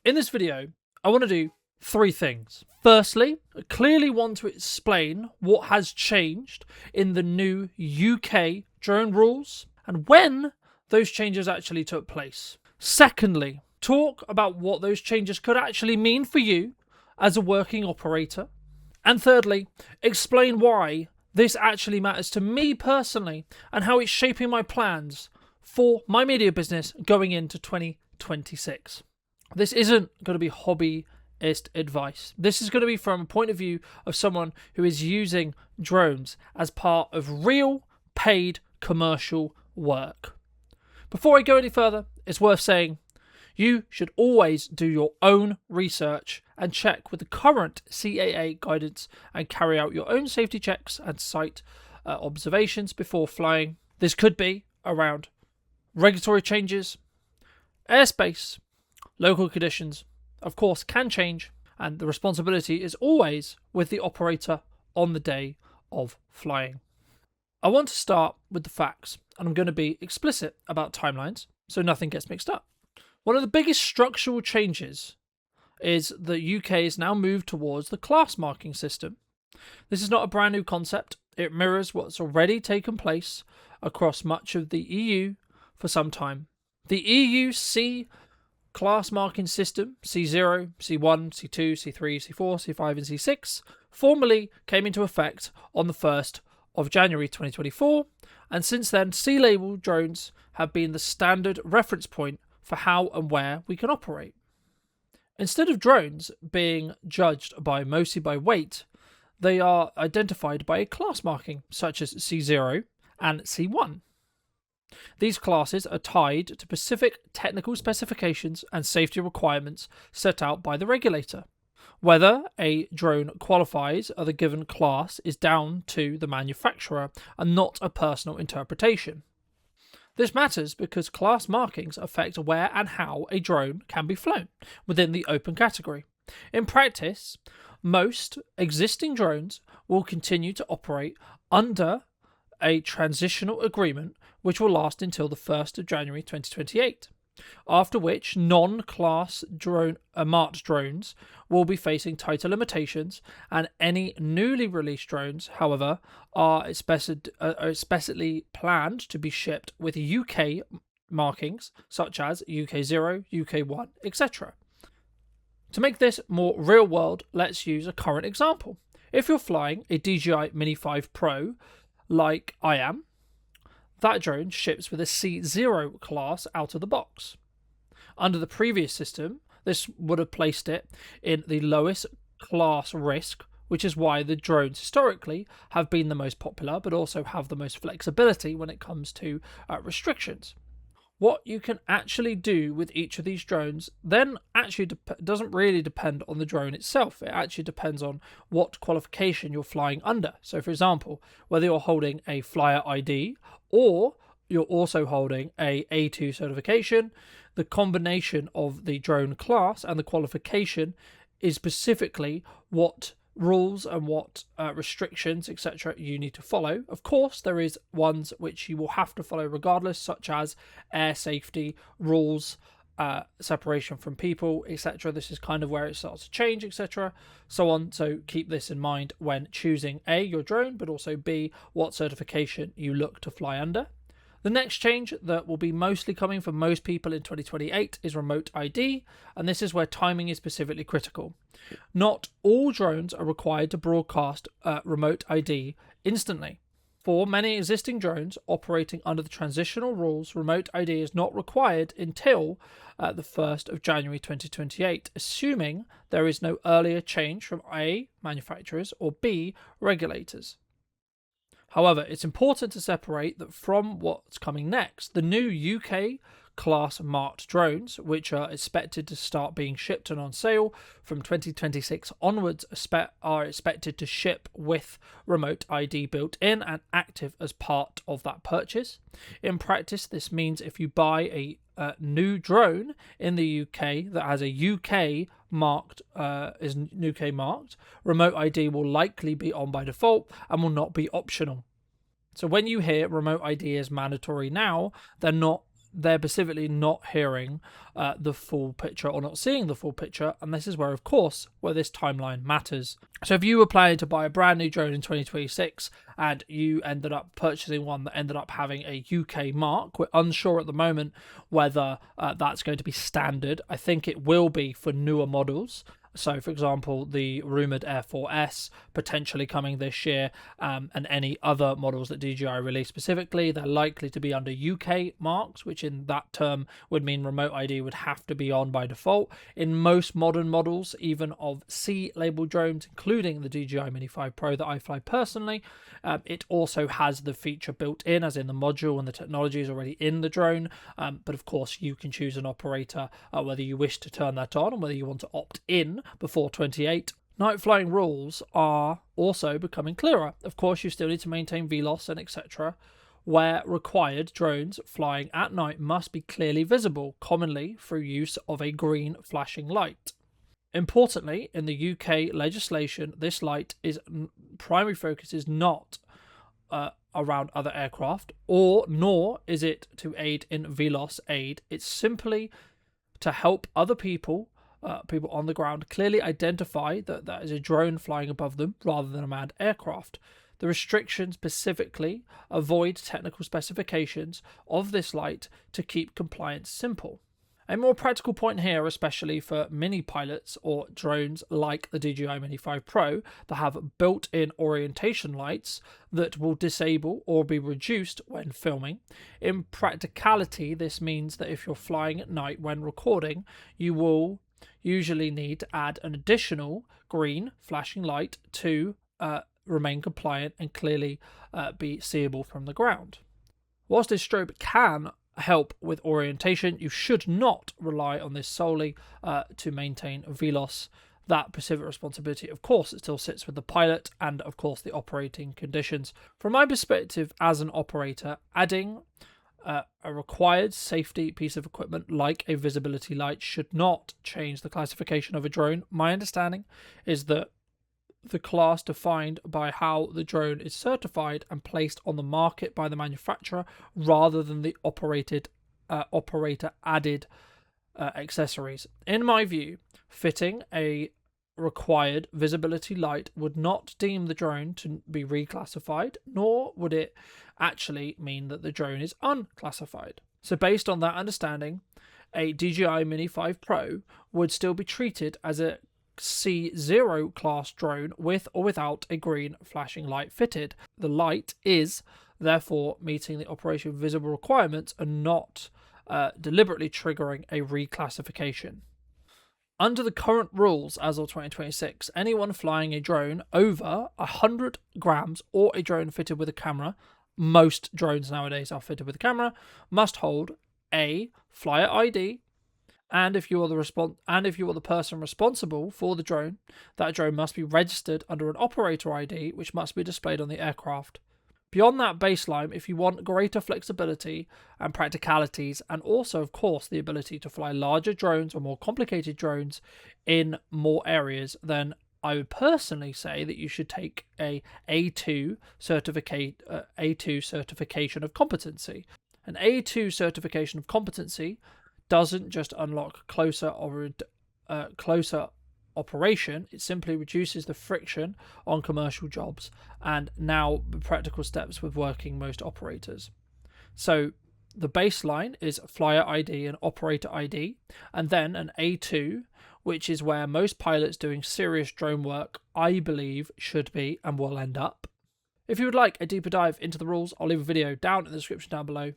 In this video, I want to do three things. Firstly, I clearly want to explain what has changed in the new UK drone rules and when those changes actually took place. Secondly, talk about what those changes could actually mean for you as a working operator. And thirdly, explain why this actually matters to me personally and how it's shaping my plans for my media business going into 2026. This isn't going to be hobbyist advice. This is going to be from a point of view of someone who is using drones as part of real paid commercial work. Before I go any further, it's worth saying you should always do your own research and check with the current CAA guidance and carry out your own safety checks and site observations before flying. This could be around regulatory changes, airspace, local conditions, of course, can change, and the responsibility is always with the operator on the day of flying. I want to start with the facts, and I'm going to be explicit about timelines so nothing gets mixed up. One of the biggest structural changes is the UK has now moved towards the class marking system. This is not a brand new concept. It mirrors what's already taken place across much of the EU for some time. The EU C class marking system, C0, C1, C2, C3, C4, C5 and C6, formally came into effect on the 1st of January 2024, and since then C-label drones have been the standard reference point for how and where we can operate. Instead of drones being judged mostly by weight, they are identified by a class marking such as C0 and C1. These classes are tied to specific technical specifications and safety requirements set out by the regulator. Whether a drone qualifies as a given class is down to the manufacturer and not a personal interpretation. This matters because class markings affect where and how a drone can be flown within the open category. In practice, most existing drones will continue to operate under a transitional agreement which will last until the 1st of January 2028, after which non-class marked drones will be facing tighter limitations, and any newly released drones, however, are explicitly planned to be shipped with UK markings such as UK0, UK1, etc. To make this more real world, let's use a current example. If you're flying a DJI Mini 5 Pro like I am, that drone ships with a C0 class out of the box. Under the previous system, this would have placed it in the lowest class risk, which is why the drones historically have been the most popular, but also have the most flexibility when it comes to restrictions. What you can actually do with each of these drones then actually doesn't really depend on the drone itself. It actually depends on what qualification you're flying under. So, for example, whether you're holding a flyer ID or you're also holding a A2 certification, the combination of the drone class and the qualification is specifically what rules and what restrictions, etc. you need to follow. Of course, there is ones which you will have to follow regardless, such as air safety rules, separation from people, etc. This is kind of where it starts to change, etc. So on. So keep this in mind when choosing A, your drone, but also B, what certification you look to fly under. The next change that will be mostly coming for most people in 2028 is remote ID, and this is where timing is specifically critical. Not all drones are required to broadcast remote ID instantly. For many existing drones operating under the transitional rules, remote ID is not required until the 1st of January 2028, assuming there is no earlier change from A, manufacturers, or B, regulators. However, it's important to separate that from what's coming next. The new UK class marked drones, which are expected to start being shipped and on sale from 2026 onwards, are expected to ship with remote ID built in and active as part of that purchase. In practice, this means if you buy a new drone in the UK that has a UK marked, remote ID will likely be on by default and will not be optional. So when you hear remote ID is mandatory now, they're not they're specifically not hearing the full picture or not seeing the full picture, and this is where, of course, where this timeline matters. So if you were planning to buy a brand new drone in 2026 and you ended up purchasing one that ended up having a UK mark, we're unsure at the moment whether that's going to be standard. I think it will be for newer models. So, for example, the rumoured Air 4S potentially coming this year, and any other models that DJI release specifically, they're likely to be under UK marks, which in that term would mean remote ID would have to be on by default. In most modern models, even of C-label drones, including the DJI Mini 5 Pro that I fly personally, it also has the feature built in, as in the module, and the technology is already in the drone. But of course, you can choose an operator whether you wish to turn that on and whether you want to opt in before 28. Night flying rules are also becoming clearer. Of course, you still need to maintain VLOS and etc. Where required, drones flying at night must be clearly visible, commonly through use of a green flashing light. Importantly, in the UK legislation, this light is primary focus is not around other aircraft, nor is it to aid in VLOS aid. It's simply to help other people on the ground clearly identify that that is a drone flying above them rather than a manned aircraft. The restrictions specifically avoid technical specifications of this light to keep compliance simple. A more practical point here, especially for mini pilots or drones like the DJI Mini 5 Pro that have built-in orientation lights that will disable or be reduced when filming. In practicality, this means that if you're flying at night when recording, you will usually need to add an additional green flashing light to remain compliant and clearly be seeable from the ground. Whilst this strobe can help with orientation, you should not rely on this solely to maintain VLOS. That specific responsibility, of course, it still sits with the pilot and, of course, the operating conditions. From my perspective as an operator, adding a required safety piece of equipment like a visibility light should not change the classification of a drone. My understanding is that the class defined by how the drone is certified and placed on the market by the manufacturer rather than the operator added accessories. In my view, fitting a required visibility light would not deem the drone to be reclassified, nor would it actually mean that the drone is unclassified. So based on that understanding, a DJI Mini 5 Pro would still be treated as a C0 class drone with or without a green flashing light fitted. The light is therefore meeting the operation visible requirements and not deliberately triggering a reclassification. Under the current rules as of 2026, anyone flying a drone over 100 grams or a drone fitted with a camera, most drones nowadays are fitted with a camera, must hold a flyer ID. And if you are the person responsible for the drone, that drone must be registered under an operator ID, which must be displayed on the aircraft. Beyond that baseline, if you want greater flexibility and practicalities, and also, of course, the ability to fly larger drones or more complicated drones in more areas, then I would personally say that you should take a A2 certification of competency. An A2 certification of competency doesn't just unlock closer operation, it simply reduces the friction on commercial jobs and now practical steps with working most operators. So the baseline is flyer ID and operator ID, and then an A2, which is where most pilots doing serious drone work, I believe, should be and will end up. If you would like a deeper dive into the rules, I'll leave a video down in the description down below.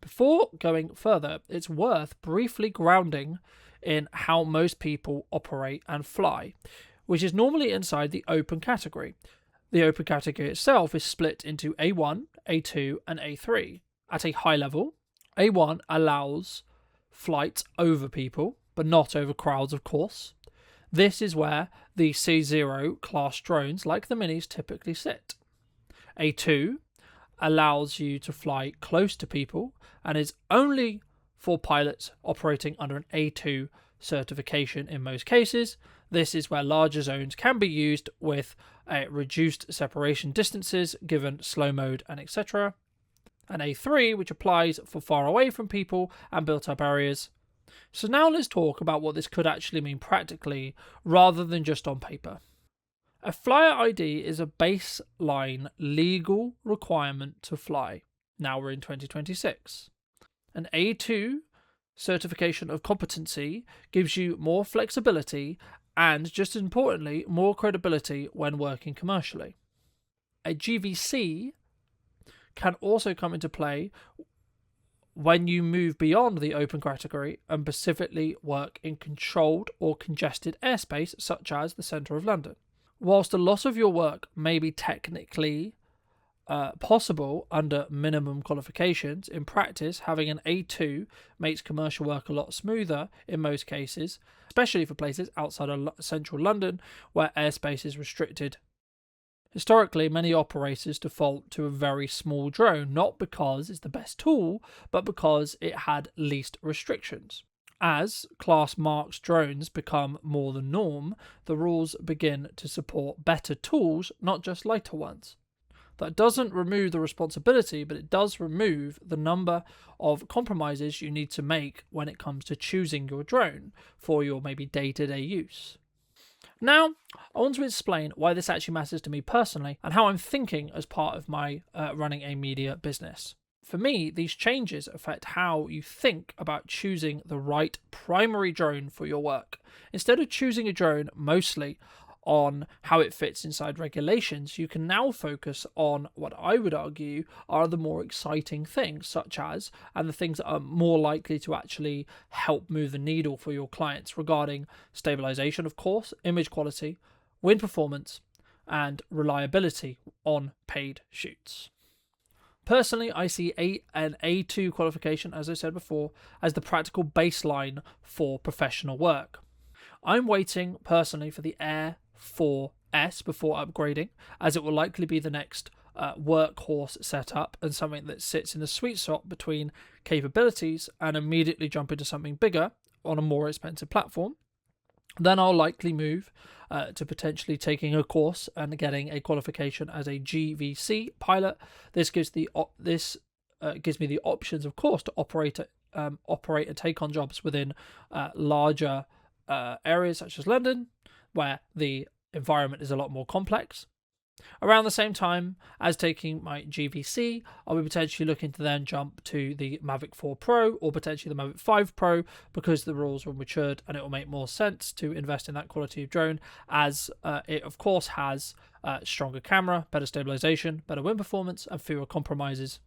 Before going further, it's worth briefly grounding in how most people operate and fly, which is normally inside the open category. The open category itself is split into A1, A2, and A3. At a high level, A1 allows flights over people, but not over crowds, of course. This is where the C0 class drones, like the minis, typically sit. A2 allows you to fly close to people and is only for pilots operating under an A2 certification in most cases. This is where larger zones can be used with reduced separation distances given slow mode and etc. and A3, which applies for far away from people and built up areas. So now let's talk about what this could actually mean practically rather than just on paper. A flyer ID is a baseline legal requirement to fly. Now we're in 2026. An A2 certification of competency gives you more flexibility and, just as importantly, more credibility when working commercially. A GVC can also come into play when you move beyond the open category and specifically work in controlled or congested airspace, such as the centre of London. Whilst a lot of your work may be technically possible under minimum qualifications, in practice, having an A2 makes commercial work a lot smoother in most cases, especially for places outside of central London where airspace is restricted. Historically, many operators default to a very small drone, not because it's the best tool, but because it had least restrictions. As class marks drones become more the norm, the rules begin to support better tools, not just lighter ones. That doesn't remove the responsibility, but it does remove the number of compromises you need to make when it comes to choosing your drone for your maybe day-to-day use. Now, I want to explain why this actually matters to me personally and how I'm thinking as part of my running a media business. For me, these changes affect how you think about choosing the right primary drone for your work. Instead of choosing a drone mostly on how it fits inside regulations, you can now focus on what I would argue are the more exciting things, such as, and the things that are more likely to actually help move the needle for your clients regarding stabilization, of course, image quality, wind performance, and reliability on paid shoots. Personally, I see an A2 qualification, as I said before, as the practical baseline for professional work. I'm waiting personally for the Air 4S before upgrading, as it will likely be the next workhorse setup and something that sits in a sweet spot between capabilities and immediately jump into something bigger on a more expensive platform. Then I'll likely move to potentially taking a course and getting a qualification as a GVC pilot. This gives me the options, of course, to operate and take on jobs within larger areas such as London, where the environment is a lot more complex. Around the same time as taking my GVC, I'll be potentially looking to then jump to the Mavic 4 Pro or potentially the Mavic 5 Pro because the rules will matured and it will make more sense to invest in that quality of drone, as it of course has stronger camera, better stabilization, better wind performance and fewer compromises.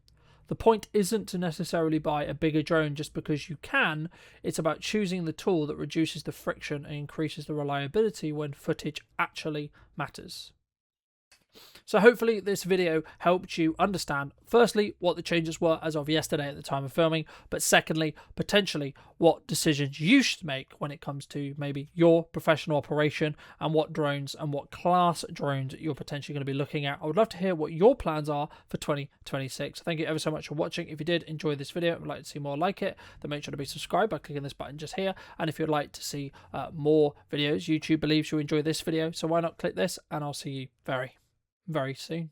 The point isn't to necessarily buy a bigger drone just because you can. It's about choosing the tool that reduces the friction and increases the reliability when footage actually matters. So hopefully this video helped you understand, firstly, what the changes were as of yesterday at the time of filming, but secondly, potentially what decisions you should make when it comes to maybe your professional operation and what drones and what class drones you're potentially going to be looking at. I would love to hear what your plans are for 2026. Thank you ever so much for watching. If you did enjoy this video and would like to see more like it, then make sure to be subscribed by clicking this button just here. And if you'd like to see more videos, YouTube believes you enjoy this video, so why not click this, and I'll see you very soon.